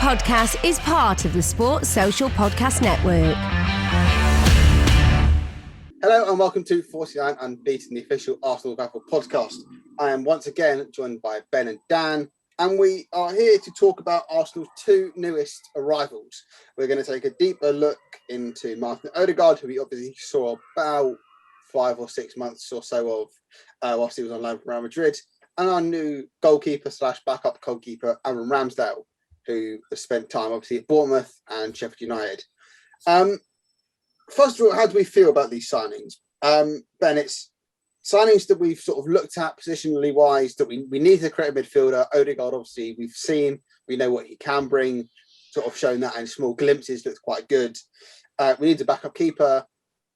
podcast is part of the Sports Social Podcast Network. Hello and welcome to 49 Unbeaten, the official ArsenalVavel podcast. I am once again joined by Ben and Dan, and we are here to talk about Arsenal's two newest arrivals. We're going to take a deeper look into Martin Ødegaard, who we obviously saw about 5 or 6 months or so of whilst he was on loan from Real Madrid, and our new goalkeeper slash backup goalkeeper, Aaron Ramsdale, who has spent time obviously at Bournemouth and Sheffield United. First of all, how do we feel about these signings? Ben, it's signings that we've sort of looked at positionally wise, that we need to create a midfielder. Ødegaard, obviously, we've seen, we know what he can bring, sort of shown that in small glimpses, looks quite good. We need a backup keeper.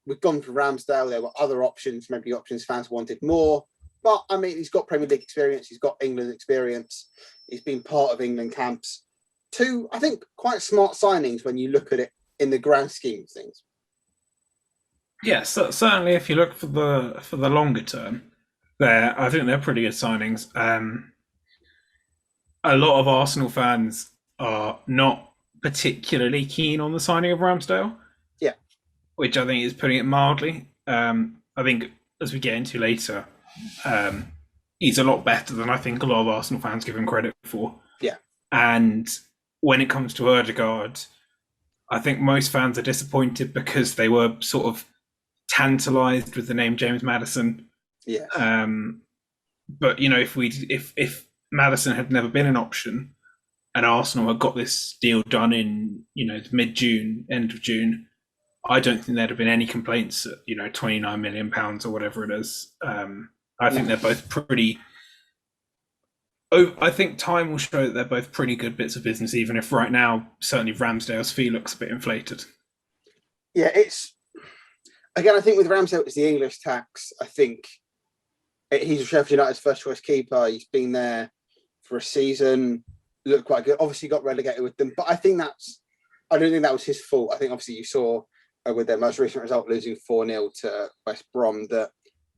We've gone for Ramsdale. There were other options, maybe options fans wanted more. But, I mean, he's got Premier League experience. He's got England experience. He's been part of England camps. Two, I think, quite smart signings when you look at it in the grand scheme of things. Yes, certainly if you look for the longer term, I think they're pretty good signings. A lot of Arsenal fans are not particularly keen on the signing of Ramsdale. Yeah. Which I think is putting it mildly. I think as we get into later, he's a lot better than I think a lot of Arsenal fans give him credit for. Yeah. And when it comes to Ødegaard, I think most fans are disappointed because they were sort of tantalised with the name James Maddison. Yeah. But you know, if Maddison had never been an option, and Arsenal had got this deal done in mid-June, end of June, I don't think there'd have been any complaints at £29 million or whatever it is. I think they're both pretty. I think time will show that they're both pretty good bits of business, even if right now certainly Ramsdale's fee looks a bit inflated. Yeah, again, I think with Ramsdale, it's the English tax. I think he's Sheffield United's first choice keeper. He's been there for a season, looked quite good. Obviously got relegated with them, but I don't think that was his fault. I think obviously you saw with their most recent result, losing 4-0 to West Brom, that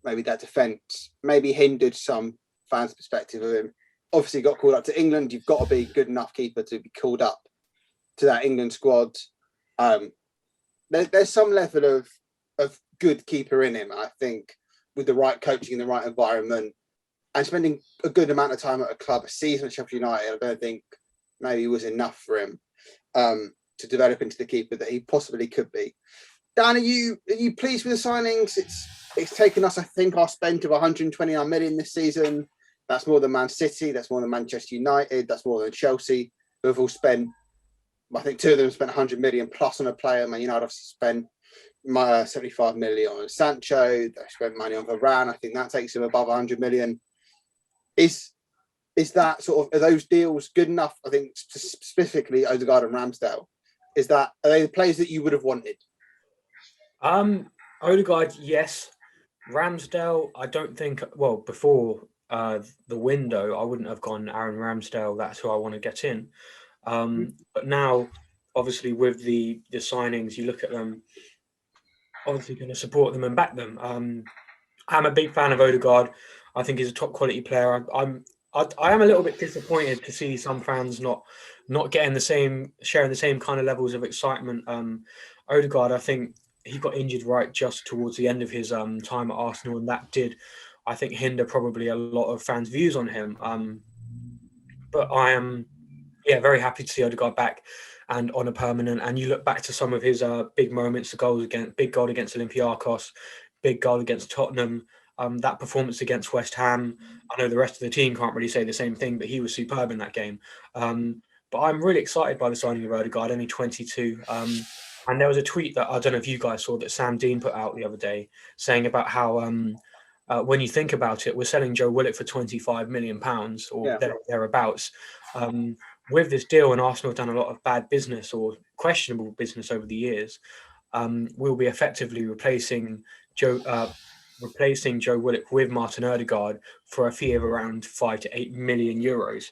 maybe that defence maybe hindered some fans' perspective of him. Obviously got called up to England. You've got to be a good enough keeper to be called up to that England squad. There's some level of good keeper in him, I think, with the right coaching in the right environment and spending a good amount of time at a club, a season at Sheffield United. I don't think maybe was enough for him to develop into the keeper that he possibly could be. Dan, are you pleased with the signings? It's taken us, I think, our spend of 129 million this season. That's more than Man City. That's more than Manchester United. That's more than Chelsea, who have all spent. I think two of them spent 100 million plus on a player. Man United obviously spent 75 million on Sancho. They spent money on Varane. I think that takes him above 100 million. Is that are those deals good enough? I think specifically Ødegaard and Ramsdale. Are they the players that you would have wanted? Ødegaard, yes. Ramsdale, I don't think. Well, before the window, I wouldn't have gone Aaron Ramsdale. That's who I want to get in. But now, obviously, with the signings, you look at them. Obviously, going to support them and back them. I'm a big fan of Ødegaard. I think he's a top quality player. I am a little bit disappointed to see some fans not getting sharing the same kind of levels of excitement. Ødegaard, I think he got injured right just towards the end of his time at Arsenal, and that did, I think, hinder probably a lot of fans' views on him. But I am, very happy to see Ødegaard back and on a permanent. And you look back to some of his big moments, big goal against Olympiacos, big goal against Tottenham, that performance against West Ham. I know the rest of the team can't really say the same thing, but he was superb in that game. But I'm really excited by the signing of Ødegaard, only 22. And there was a tweet that I don't know if you guys saw that Sam Dean put out the other day saying about how when you think about it, we're selling Joe Willock for £25 million or thereabouts. With this deal, and Arsenal have done a lot of bad business or questionable business over the years, we'll be effectively replacing Joe Willock with Martin Ødegaard for a fee of around 5 to 8 million euros.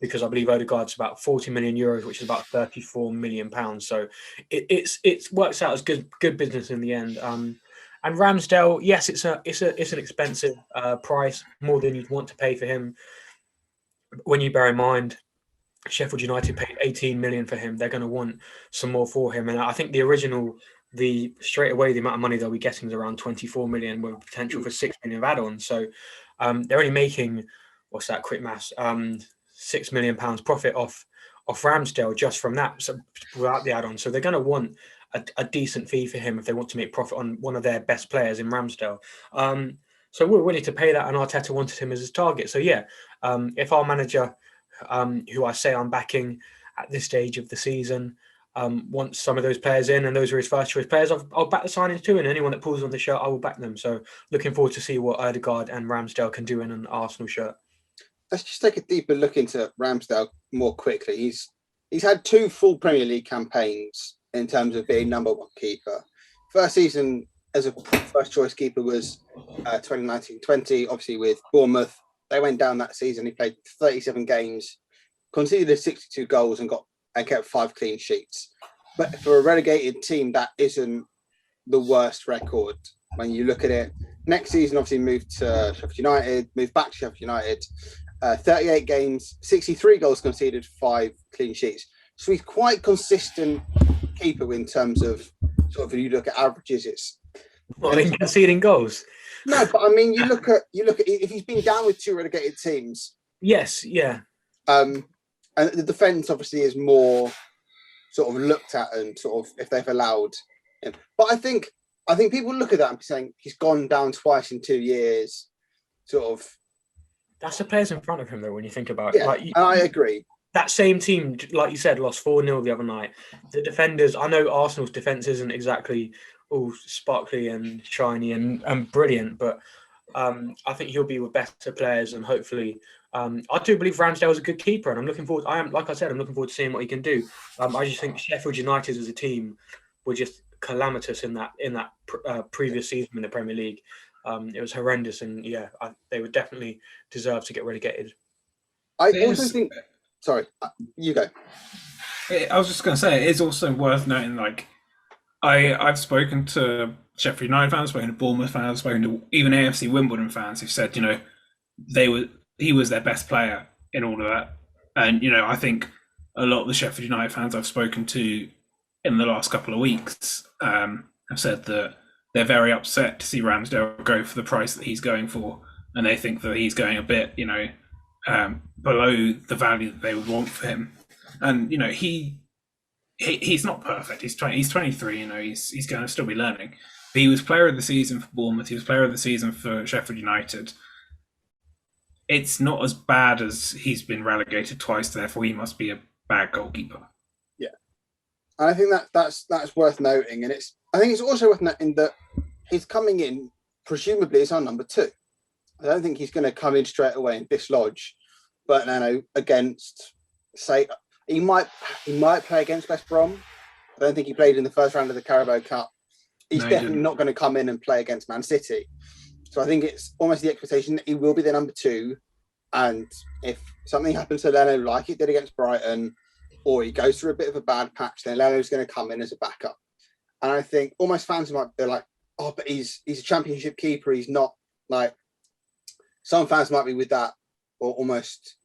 Because I believe Ødegaard's about 40 million euros, which is about 34 million pounds. So it works out as good business in the end. And Ramsdale, yes, it's an expensive price, more than you'd want to pay for him. When you bear in mind Sheffield United paid 18 million for him. They're going to want some more for him. And I think straight away, the amount of money they'll be getting is around 24 million with potential for 6 million of add-ons. So they're only making, what's that, quick maths, £6 million profit off Ramsdale just from that, so without the add-on. So they're going to want a decent fee for him if they want to make profit on one of their best players in Ramsdale. So we're willing to pay that, and Arteta wanted him as his target. So yeah, if our manager, who I say I'm backing at this stage of the season, wants some of those players in, and those are his first choice players, I'll back the signings too, and anyone that pulls on the shirt, I will back them. So looking forward to see what Ødegaard and Ramsdale can do in an Arsenal shirt. Let's just take a deeper look into Ramsdale more quickly. He's had 2 full Premier League campaigns in terms of being number 1 keeper. First season as a first choice keeper was 2019-20, obviously with Bournemouth. They went down that season. He played 37 games, conceded 62 goals and kept 5 clean sheets. But for a relegated team, that isn't the worst record when you look at it. Next season, obviously moved to Sheffield United, moved back to Sheffield United. 38 games, 63 goals conceded, 5 clean sheets. So he's quite consistent keeper in terms of sort of, if you look at averages, it's conceding goals. No, but I mean, you look at if he's been down with 2 relegated teams. Yes, yeah. And the defence obviously is more sort of looked at and sort of if they've allowed him. But I think people look at that and be saying he's gone down twice in 2 years, sort of. That's the players in front of him, though, when you think about it. Like, I agree. That same team, like you said, lost 4-0 the other night. The defenders, I know Arsenal's defence isn't exactly all sparkly and shiny and brilliant, but I think he'll be with better players, and hopefully, I do believe Ramsdale is a good keeper, and I'm looking forward. I'm looking forward to seeing what he can do. I just think Sheffield United as a team were just calamitous in that previous season in the Premier League. It was horrendous, and yeah, they would definitely deserve to get relegated. I also think. Sorry, you go. I was just going to say, it is also worth noting, like, I've spoken to Sheffield United fans, spoken to Bournemouth fans, spoken to even AFC Wimbledon fans who said, he was their best player in all of that. And, I think a lot of the Sheffield United fans I've spoken to in the last couple of weeks have said that they're very upset to see Ramsdale go for the price that he's going for. And they think that he's going a bit, below the value that they would want for him. And, he's not perfect. He's 23, he's going to still be learning. But he was player of the season for Bournemouth. He was player of the season for Sheffield United. It's not as bad as he's been relegated twice, therefore he must be a bad goalkeeper. Yeah. And I think that's worth noting. And I think it's also worth noting that he's coming in, presumably as our number 2. I don't think he's going to come in straight away and dislodge But against, say, he might play against West Brom. I don't think he played in the first round of the Carabao Cup. He's definitely not going to come in and play against Man City. So I think it's almost the expectation that he will be the number 2. And if something happens to Leno like it did against Brighton, or he goes through a bit of a bad patch, then Leno's going to come in as a backup. And I think almost fans might be like, oh, but he's a championship keeper. He's not like, some fans might be with that or almost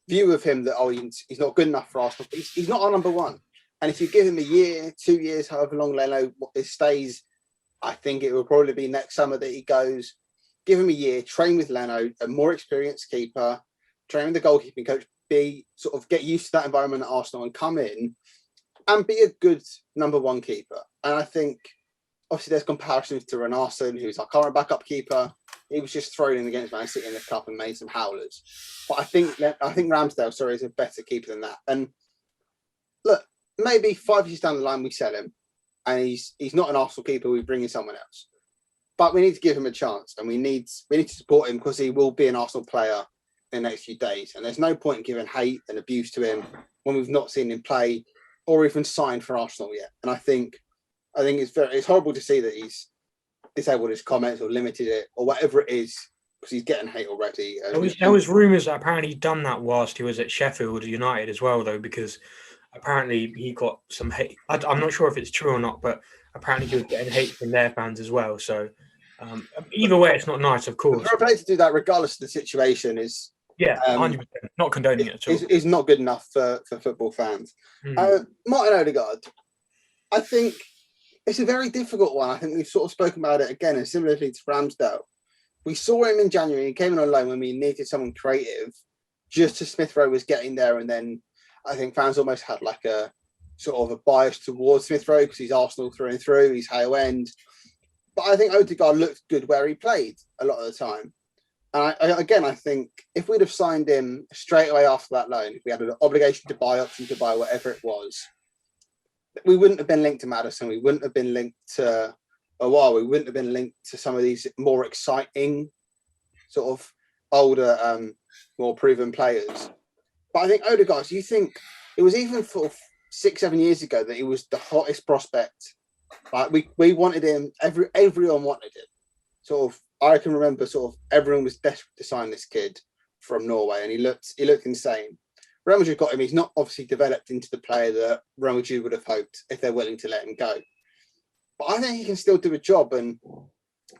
view of him that, oh, he's not good enough for Arsenal. But he's not our number 1. And if you give him a year, 2 years, however long Leno stays, I think it will probably be next summer that he goes. Give him a year, train with Leno, a more experienced keeper, train with the goalkeeping coach, get used to that environment at Arsenal and come in and be a good number 1 keeper. And I think, obviously, there's comparisons to Renarson, who's our current backup keeper. He was just thrown in against Man City in the cup and made some howlers. But I think Ramsdale, is a better keeper than that. And look, maybe 5 years down the line we sell him, and he's not an Arsenal keeper. We bring in someone else. But we need to give him a chance, and we need to support him because he will be an Arsenal player in the next few days. And there's no point in giving hate and abuse to him when we've not seen him play or even signed for Arsenal yet. And I think it's horrible to see that he's disabled his comments or limited it or whatever it is, because he's getting hate already. There was rumours that apparently he'd done that whilst he was at Sheffield United as well, though, because apparently he got some hate. I'm not sure if it's true or not, but apparently he was getting hate from their fans as well. So either way, it's not nice, of course. For a player to do that, regardless of the situation, is Yeah, 100%. Not condoning it at all. Is not good enough for football fans. Martin Ødegaard, I think it's a very difficult one. I think we've sort of spoken about it again, and similarly to Ramsdale. We saw him in January. He came in on loan when we needed someone creative. Just as Smith Rowe was getting there, and then I think fans almost had like a sort of a bias towards Smith Rowe because he's Arsenal through and through. He's Hale End, but I think Ødegaard looked good where he played a lot of the time. And I think if we'd have signed him straight away after that loan, if we had an obligation to buy, option to buy, whatever it was, we wouldn't have been linked to Maddison. We wouldn't have been linked to we wouldn't have been linked to some of these more exciting, sort of older, more proven players. But I think Ødegaard, do you think it was even for 6-7 years ago that he was the hottest prospect? Like we wanted him. Everyone wanted him. Sort of, I can remember sort of everyone was desperate to sign this kid from Norway, and he looked insane. Real Madrid got him. He's not obviously developed into the player that Real Madrid would have hoped if they're willing to let him go. But I think he can still do a job. And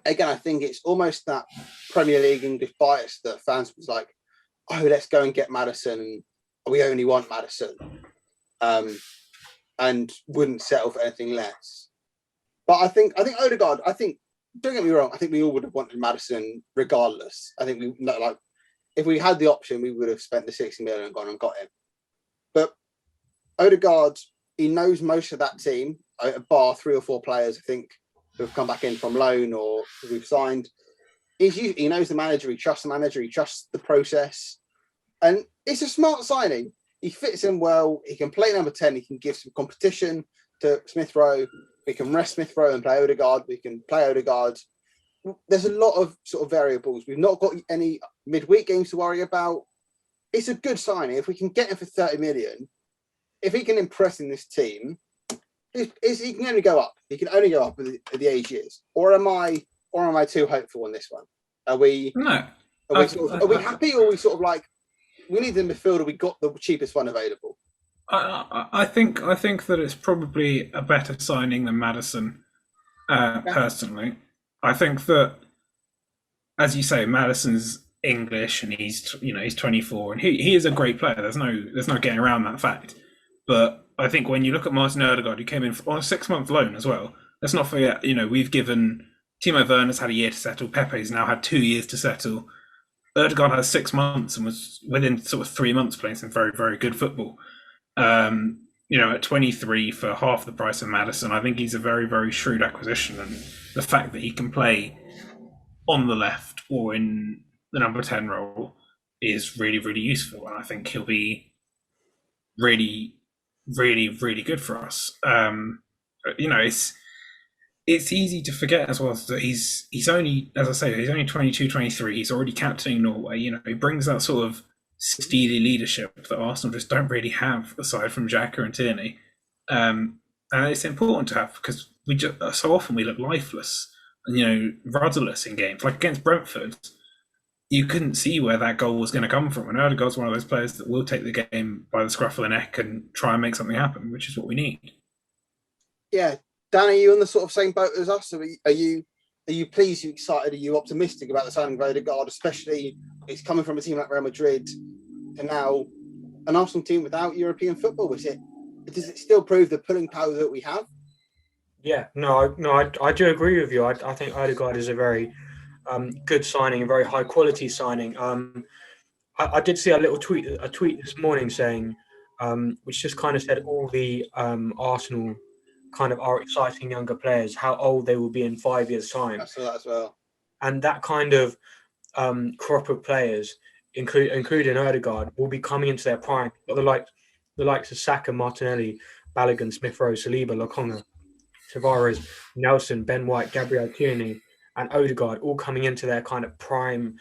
again, I think it's almost that Premier League English bias that fans was like, oh, let's go and get Maddison. And we only want Maddison. And wouldn't settle for anything less. But I think Ødegaard, don't get me wrong, I think we all would have wanted Maddison regardless. I think if we had the option, we would have spent the 60 million and gone and got him. But Ødegaard, he knows most of that team, bar 3 or 4 players, I think, who have come back in from loan or who we've signed. He knows the manager, he trusts the manager, he trusts the process. And it's a smart signing. He fits in well, he can play number 10, he can give some competition to Smith Rowe. We can rest Smith Rowe and play Ødegaard. We can play Ødegaard. There's a lot of sort of variables. We've not got any midweek games to worry about. It's a good signing. If we can get him for 30 million, if he can impress in this team, he can only go up. He can only go up with the age years. Or am I too hopeful on this one? Are we? No. Are we happy, or are we sort of like we need the midfielder? We got the cheapest one available. I think that it's probably a better signing than Maddison. Personally, I think that, as you say, Maddison's English and he's 24 and he is a great player. There's no getting around that fact. But I think when you look at Martin Ødegaard, who came in on a 6-month loan as well, let's not forget. We've given Timo Werner's had a year to settle. Pepe's now had 2 years to settle. Ødegaard has 6 months and was within sort of 3 months playing some very, very good football. At 23 for half the price of Maddison, I think he's a very, very shrewd acquisition, and the fact that he can play on the left or in the number 10 role is really, really useful, and I think he'll be really, really, really good for us. It's easy to forget as well that he's only, as I say, he's only 22, 23. He's already captaining Norway. He brings that sort of steely leadership that Arsenal just don't really have aside from Xhaka and Tierney. And it's important to have because we just so often we look lifeless and rudderless in games. Like against Brentford, you couldn't see where that goal was going to come from. And Ødegaard's one of those players that will take the game by the scruff of the neck and try and make something happen, which is what we need. Yeah, Dan, are you on the sort of same boat as us? Are you pleased? Are you excited? Are you optimistic about the signing of Ødegaard, especially it's coming from a team like Real Madrid and now an Arsenal team without European football? Does it still prove the pulling power that we have? Yeah, I do agree with you. I think Ødegaard is a very good signing, a very high quality signing. I did see a tweet this morning saying, which just kind of said all the Arsenal kind of are exciting younger players, how old they will be in 5 years' time. I saw that as well. And that kind of crop of players, including Ødegaard, will be coming into their prime. But the likes of Saka, Martinelli, Balogun, Smith Rowe, Saliba, Lokonga, Tavares, Nelson, Ben White, Gabriel Tierney, and Ødegaard all coming into their kind of prime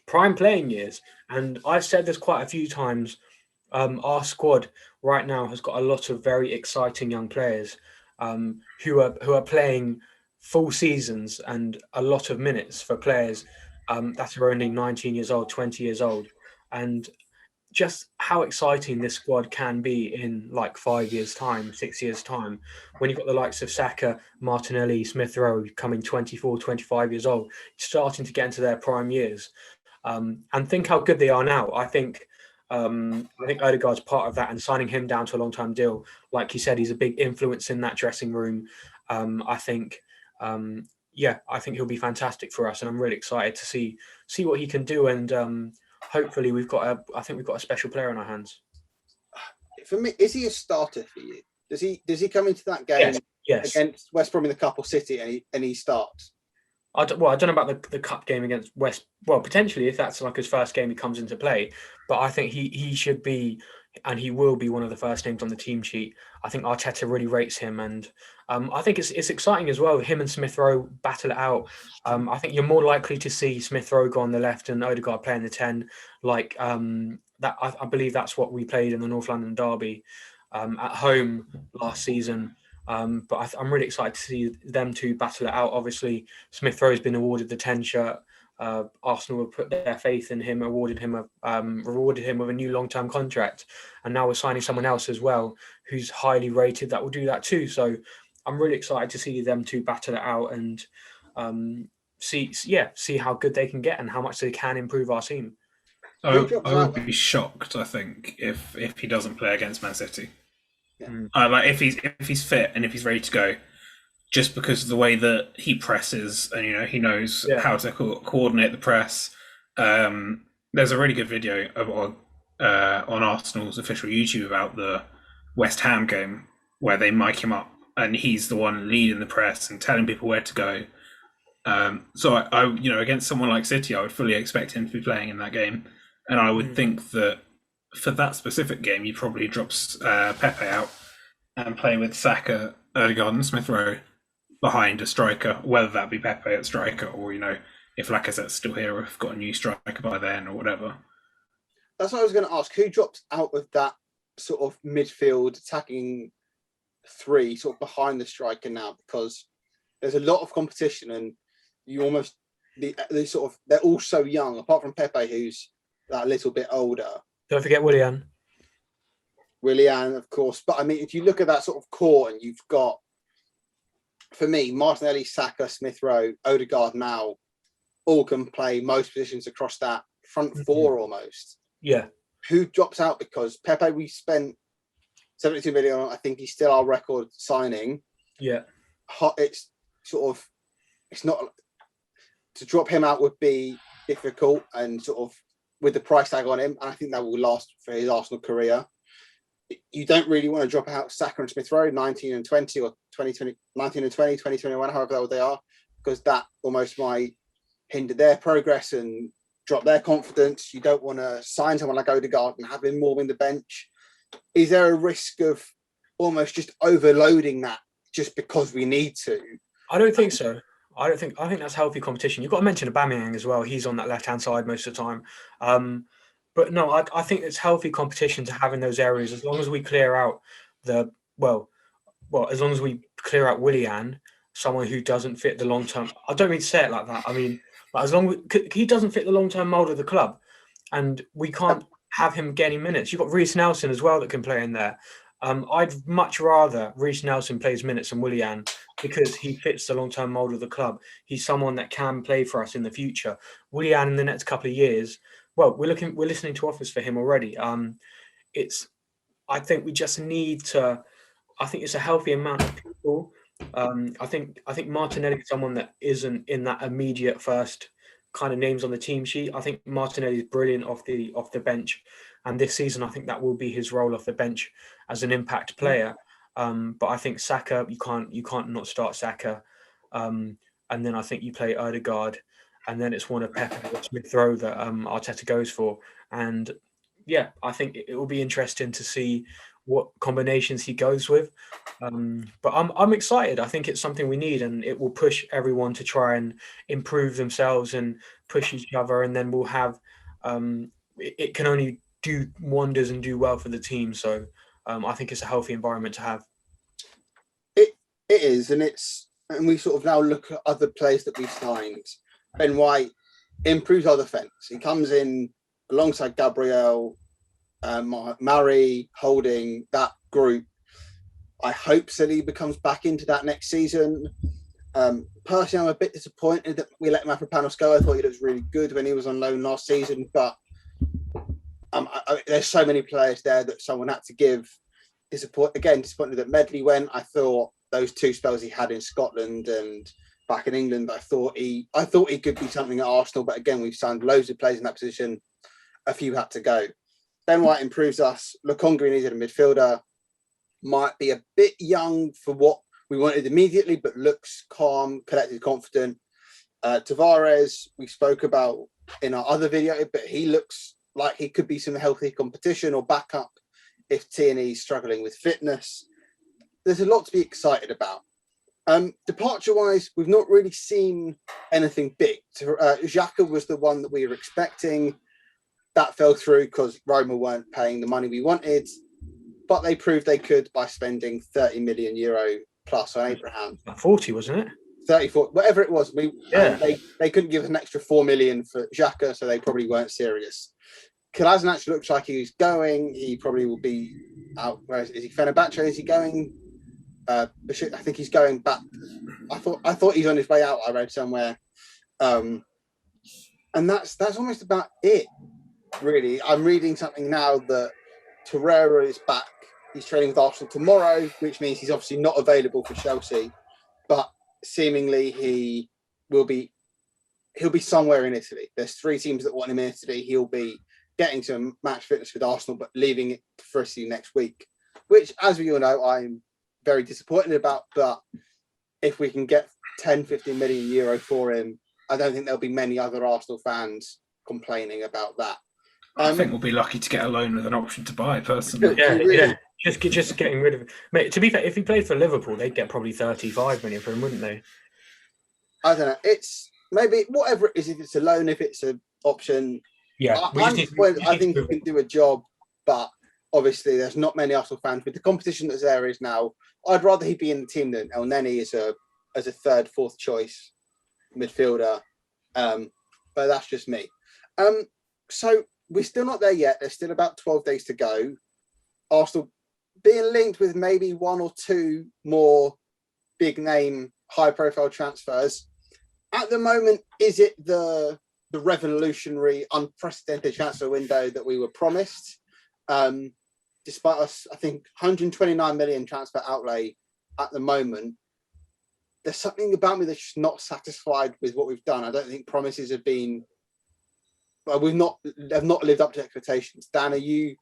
playing years. And I've said this quite a few times. Our squad right now has got a lot of very exciting young players who are playing full seasons and a lot of minutes for players that are only 19 years old, 20 years old. And just how exciting this squad can be in like 5 years' time, 6 years' time, when you've got the likes of Saka, Martinelli, Smith Rowe coming 24, 25 years old, starting to get into their prime years. And think how good they are now. I think Ødegaard's part of that, and signing him down to a long-term deal. Like you said, he's a big influence in that dressing room. I think he'll be fantastic for us, and I'm really excited to see what he can do. And hopefully, we've got a special player on our hands. For me, is he a starter for you? Does he come into that game Yes. against West Brom in the Cup or City and he starts? I don't know about the cup game against West. Well, potentially if that's like his first game, he comes into play. But I think he should be, and he will be, one of the first names on the team sheet. I think Arteta really rates him, and I think it's exciting as well. Him and Smith Rowe battle it out. I think you're more likely to see Smith Rowe go on the left and Ødegaard play in the 10. Like that, I believe that's what we played in the North London derby at home last season. But I'm really excited to see them two battle it out. Obviously, Smith Rowe's been awarded the 10 shirt. Arsenal have put their faith in him, rewarded him with a new long-term contract, and now we're signing someone else as well who's highly rated that will do that too. So I'm really excited to see them two battle it out and see how good they can get and how much they can improve our team. I would be shocked, I think, if he doesn't play against Man City. Yeah. Like if he's fit and if he's ready to go, just because of the way that he presses and he knows how to coordinate the press. There's a really good video on Arsenal's official YouTube about the West Ham game where they mic him up and he's the one leading the press and telling people where to go. So I against someone like City, I would fully expect him to be playing in that game, and I would think that for that specific game, he probably drops Pepe out and play with Saka, Ødegaard, and Smith Rowe behind a striker, whether that be Pepe at striker or if Lacazette's still here or if got a new striker by then or whatever. That's what I was going to ask. Who drops out of that sort of midfield attacking three, sort of behind the striker now? Because there's a lot of competition, and you almost they're all so young. Apart from Pepe, who's that little bit older. Don't forget Willian, of course. But I mean, if you look at that sort of core, and you've got, for me, Martinelli, Saka, Smith Rowe, Ødegaard now all can play most positions across that front four almost. Yeah. Who drops out? Because Pepe, we spent 72 million on. I think he's still our record signing. Yeah. It's not to drop him out would be difficult, and sort of with the price tag on him, and I think that will last for his Arsenal career. You don't really want to drop out Saka and Smith Rowe, 19 and 20 or 2020, 19 and 20, 2021, however old they are, because that almost might hinder their progress and drop their confidence. You don't want to sign someone like Ødegaard and have him warming the bench. Is there a risk of almost just overloading that just because we need to? I don't think so. I think that's healthy competition. You've got to mention Aubameyang as well. He's on that left-hand side most of the time. But no, I think it's healthy competition to have in those areas, as long as we clear out as long as we clear out Willian, someone who doesn't fit the long-term. I don't mean to say it like that. I mean, as long as he doesn't fit the long-term mold of the club, and we can't have him getting minutes. You've got Reece Nelson as well that can play in there. I'd much rather Reece Nelson plays minutes than Willian, because he fits the long-term mold of the club. He's someone that can play for us in the future. Willian in the next couple of years, we're listening to offers for him already. I think we just need to. I think it's a healthy amount of people. I think Martinelli is someone that isn't in that immediate first kind of names on the team sheet. I think Martinelli is brilliant off the bench, and this season I think that will be his role off the bench as an impact player. But I think Saka, you can't not start Saka, and then I think you play Ødegaard, and then it's one of Pepe or Smith Rowe that Arteta goes for. And yeah, I think it will be interesting to see what combinations he goes with. But I'm excited. I think it's something we need, and it will push everyone to try and improve themselves and push each other, and then we'll have it can only do wonders and do well for the team. So I think it's a healthy environment to have. It is, and we sort of now look at other players that we've signed. Ben White improves our defence. He comes in alongside Gabriel, Murray, Holding, that group. I hope Silly becomes back into that next season. Personally, I'm a bit disappointed that we let Mavropanos go. I thought he was really good when he was on loan last season, but there's so many players there that someone had to give. Disappointed that Medley went. I thought those 2 spells he had in Scotland and back in England, I thought he could be something at Arsenal. But again, we've signed loads of players in that position. A few had to go. Ben White improves us. Lokonga needed a midfielder. Might be a bit young for what we wanted immediately, but looks calm, collected, confident. Tavares, we spoke about in our other video, but he looks like he could be some healthy competition or backup if Tierney is struggling with fitness. There's a lot to be excited about. Departure-wise, we've not really seen anything big. Xhaka was the one that we were expecting. That fell through because Roma weren't paying the money we wanted, but they proved they could by spending €30 million plus on Abraham. 40, wasn't it? 34, whatever it was. They couldn't give us an extra 4 million for Xhaka, so they probably weren't serious. Kolasinac looks like he's going. He probably will be out. Where is he? Fenerbahce? Is he going? I think he's going back. I thought he's on his way out. I read somewhere, and that's almost about it. Really, I'm reading something now that Torreira is back. He's training with Arsenal tomorrow, which means he's obviously not available for Chelsea, but seemingly he'll be somewhere in Italy. There's 3 teams that want him in Italy. He'll be getting some match fitness with Arsenal, but leaving it for us next week, which, as we all know, I'm very disappointed about. But if we can get 10-15 million euro for him, I don't think there'll be many other Arsenal fans complaining about that. I think we'll be lucky to get a loan with an option to buy, personally. Yeah. Just getting rid of it. Mate, to be fair, if he played for Liverpool, they'd get probably 35 million for him, wouldn't they? I don't know. It's maybe whatever it is, if it's a loan, if it's an option. Yeah. I think he can do a job, but obviously there's not many Arsenal fans. With the competition that's there is now, I'd rather he be in the team than El Neni as a third, fourth choice midfielder. But that's just me. So we're still not there yet. There's still about 12 days to go. Arsenal being linked with maybe 1 or 2 more big name, high profile transfers. At the moment, is it the revolutionary, unprecedented transfer window that we were promised? Despite us, I think 129 million transfer outlay at the moment, there's something about me that's just not satisfied with what we've done. I don't think promises have been. Well, have not lived up to expectations. Dan, are you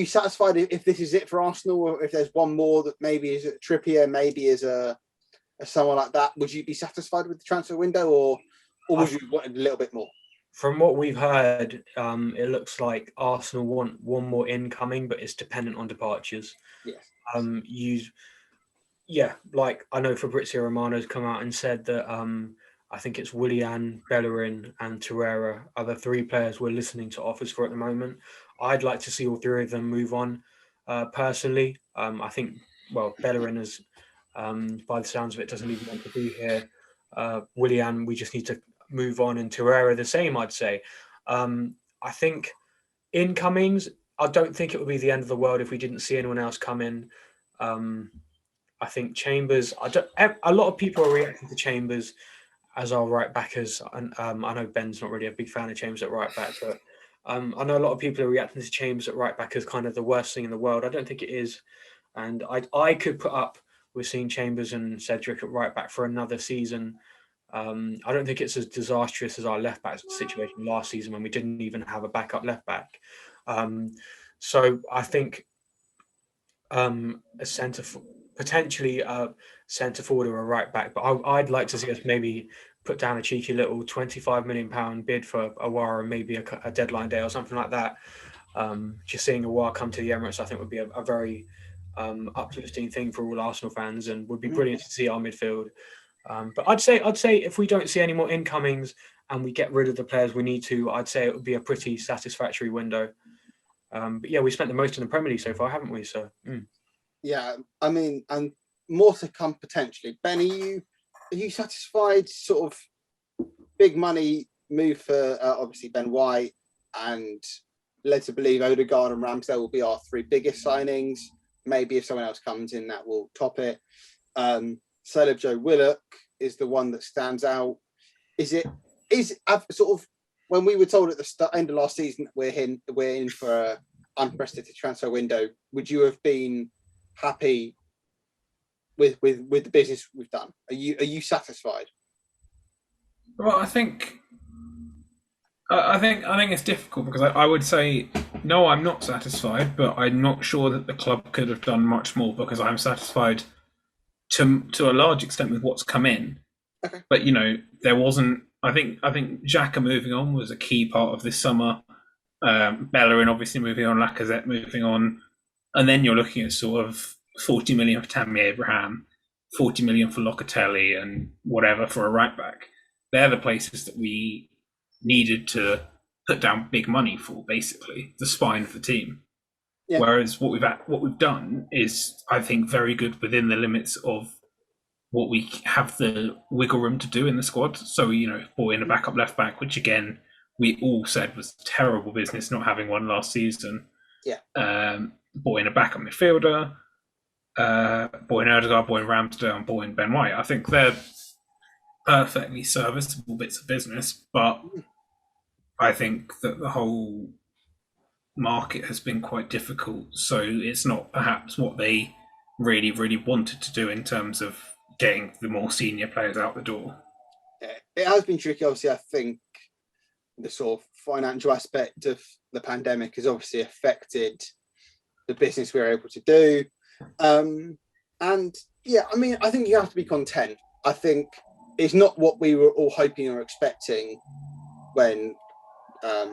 satisfied if this is it for Arsenal, or if there's one more that maybe is a Trippier, maybe is a someone like that? Would you be satisfied with the transfer window, or would you want a little bit more? From what we've heard, it looks like Arsenal want one more incoming, but it's dependent on departures. Yes. Like I know Fabrizio Romano's come out and said that I think it's Willian, Bellerin, and Torreira are the 3 players we're listening to offers for at the moment. I'd like to see all 3 of them move on. Personally, I think Bellerin is, by the sounds of it, doesn't even want to be here. Willian, we just need to move on, and Torreira the same, I'd say. I think incomings, I don't think it would be the end of the world if we didn't see anyone else come in. I think Chambers, a lot of people are reacting to Chambers as our right backers. And I know Ben's not really a big fan of Chambers at right back, but I know a lot of people are reacting to Chambers at right back as kind of the worst thing in the world. I don't think it is. And I could put up with seeing Chambers and Cedric at right back for another season. I don't think it's as disastrous as our left back situation last season when we didn't even have a backup left back. So I think potentially a centre forward or a right back, but I'd like to see us maybe put down a cheeky little £25 million bid for Aouar, maybe a deadline day or something like that. Just seeing Aouar come to the Emirates, I think would be a very uplifting thing for all Arsenal fans, and would be brilliant to see our midfield. But I'd say if we don't see any more incomings and we get rid of the players we need to, I'd say it would be a pretty satisfactory window. But yeah, we spent the most in the Premier League so far, haven't we? So yeah, I mean, and more to come potentially. Ben, are you satisfied? Sort of big money move for obviously Ben White, and led to believe Ødegaard and Ramsdale will be our 3 biggest signings. Maybe if someone else comes in, that will top it. Sale of Joe Willock is the one that stands out. Is sort of when we were told at the end of last season we're in for an unprecedented transfer window, would you have been happy with the business we've done? Are you satisfied? Well, I think it's difficult because I would say no, I'm not satisfied, but I'm not sure that the club could have done much more because I'm satisfied to a large extent with what's come in. Okay. But there wasn't. I think Xhaka moving on was a key part of this summer. Bellerin obviously moving on, Lacazette moving on, and then you're looking at sort of 40 million for Tammy Abraham, 40 million for Locatelli, and whatever for a right back. They're the places that we needed to put down big money for, basically the spine of the team. Yeah. Whereas what we've done is, I think, very good within the limits of what we have the wiggle room to do in the squad. So, brought in a backup left back, which again, we all said was terrible business not having one last season. Yeah. Brought in a backup midfielder, brought in Ødegaard, brought in Ramsdale, and brought in Ben White. I think they're perfectly serviceable bits of business, but I think that the whole market has been quite difficult. So it's not perhaps what they really, really wanted to do in terms of getting the more senior players out the door. Yeah, it has been tricky. Obviously, I think the sort of financial aspect of the pandemic has obviously affected the business we're able to do. And yeah, I mean, I think you have to be content. I think it's not what we were all hoping or expecting when I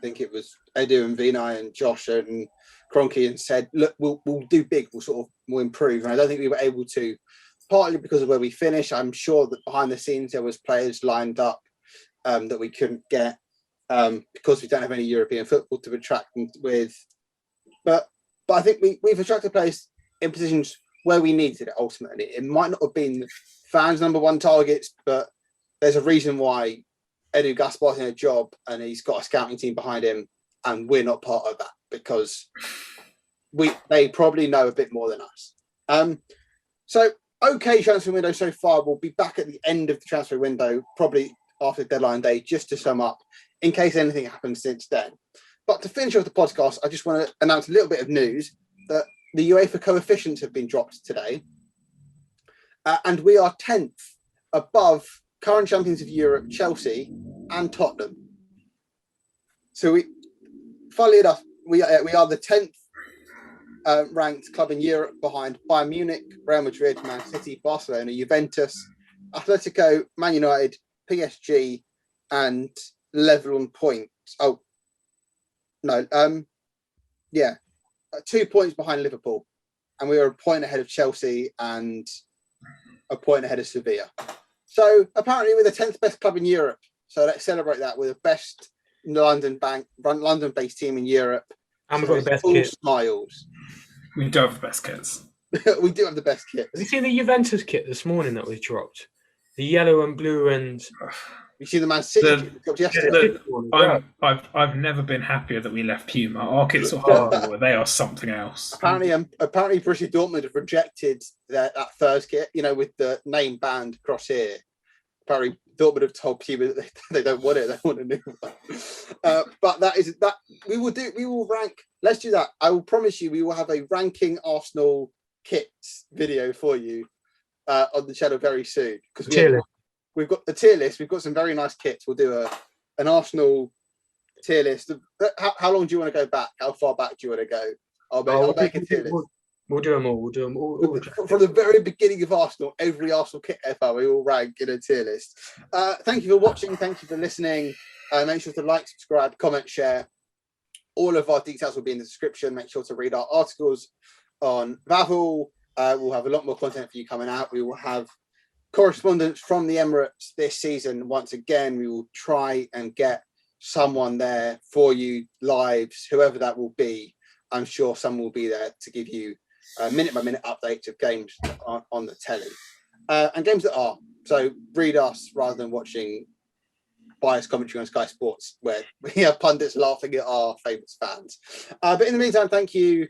think it was Edu and Vinay and Josh and Kroenke and said, look, we'll do big, we'll improve. And I don't think we were able to, partly because of where we finished. I'm sure that behind the scenes there was players lined up that we couldn't get because we don't have any European football to attract them with. But I think we've attracted players in positions where we needed it ultimately. It might not have been fans' number one targets, but there's a reason why Edu Gaspar's in a job and he's got a scouting team behind him, and we're not part of that because they probably know a bit more than us. So okay, transfer window so far. We'll be back at the end of the transfer window, probably after deadline day, just to sum up in case anything happens since then. But to finish off the podcast, I just want to announce a little bit of news that the UEFA coefficients have been dropped today. And we are 10th above current champions of Europe, Chelsea and Tottenham. So funnily enough, we are the 10th ranked club in Europe behind Bayern Munich, Real Madrid, Man City, Barcelona, Juventus, Atletico, Man United, PSG, and level on points. 2 points behind Liverpool, and we are a point ahead of Chelsea and a point ahead of Sevilla. So apparently we're the 10th best club in Europe. So let's celebrate that. We're the best London-based team in Europe. And we've got the best kit. Smiles. We do have the best kits. We do have the best kits. Have you seen the Juventus kit this morning that was dropped? The yellow and blue and... You see the Man City kit dropped yesterday? I've never been happier that we left Puma. Our kits are horrible. They are something else. Apparently Borussia Dortmund have rejected that third kit, with the name band across here. Apparently Dortmund have told Puma that they don't want it. They want a new one. But that we will rank. Let's do that. I will promise you we will have a ranking Arsenal kits video for you on the channel very soon. Because we've got a tier list. We've got some very nice kits. We'll do an Arsenal tier list. How long do you want to go back? How far back do you want to go? I'll make a tier list. We'll do them all. We'll do them all. From the very beginning of Arsenal, every Arsenal kit ever, we all rank in a tier list. Thank you for watching. Thank you for listening. Make sure to like, subscribe, comment, share. All of our details will be in the description. Make sure to read our articles on Vavel. We'll have a lot more content for you coming out. We will have correspondence from the Emirates this season. Once again, we will try and get someone there for you, lives, whoever that will be. I'm sure someone will be there to give you minute-by-minute updates of games on the telly and games that are. So read us rather than watching biased commentary on Sky Sports, where we have pundits laughing at our famous fans. But in the meantime, thank you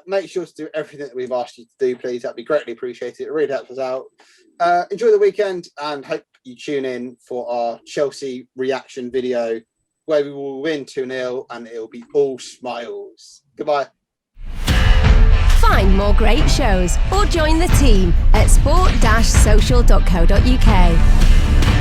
Make sure to do everything that we've asked you to do, please. That'd be greatly appreciated. It really helps us out. Enjoy the weekend and hope you tune in for our Chelsea reaction video where we will win 2-0 and it'll be all smiles. Goodbye. Find more great shows or join the team at sport-social.co.uk.